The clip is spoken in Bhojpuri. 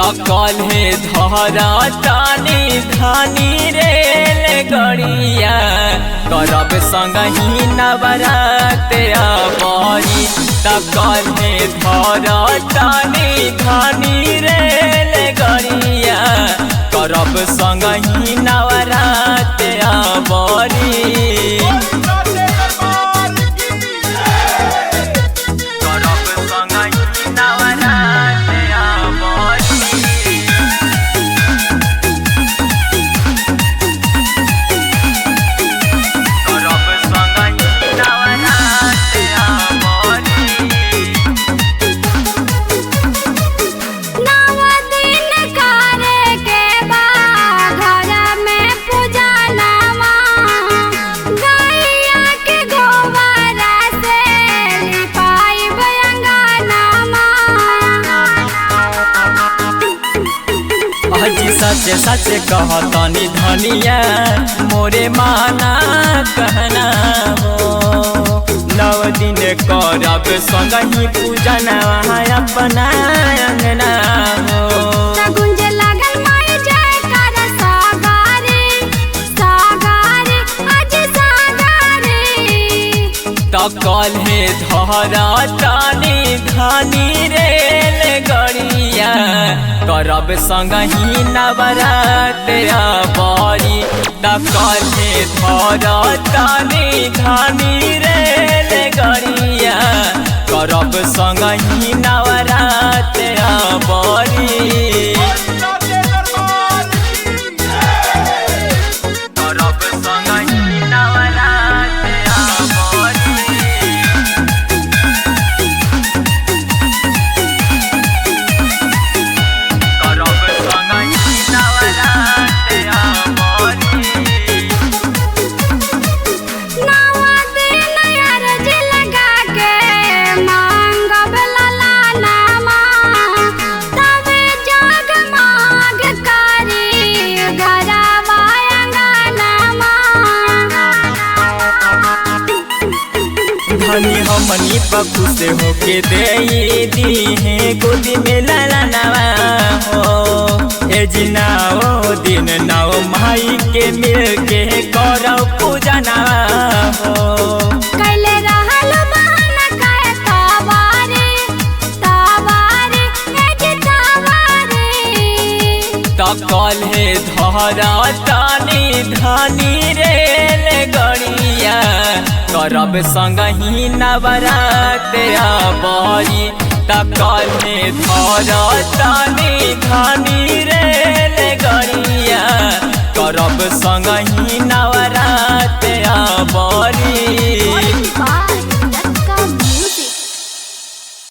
तकल हे धरा तानी धानी रेल गड़िया करब संगही नवरात आबरी। तकल हे धरा तानी धानी रेल गड़िया करब संगही नवरात आबरी। सच सच कहतनी धनिया मोरे माना कहना हो। 9 दिन करब संगही पूजन अपना अंगना हो। तकल हे धरा तानी धानी रेल गड़िया करब संगही नवरात आबरी। तकल हे धरा तानी धानी रेल गड़िया करब संगही नवरात आबरी। धनी हमनी पप्पू से होके दे दी है गोदी में ललनवा हो। ए जिनाओ दिन नाओ माई के मिल के करो पूजनवा हो। कैले रहल बहाना काहे तावारी ए तावारी। तकल हे धरा तानी धानी रेल गड़िया करब संगही नवरात आबरी। तकल हे धरा तानी धानी रेल गड़िया करब संगही नवरात आबरी।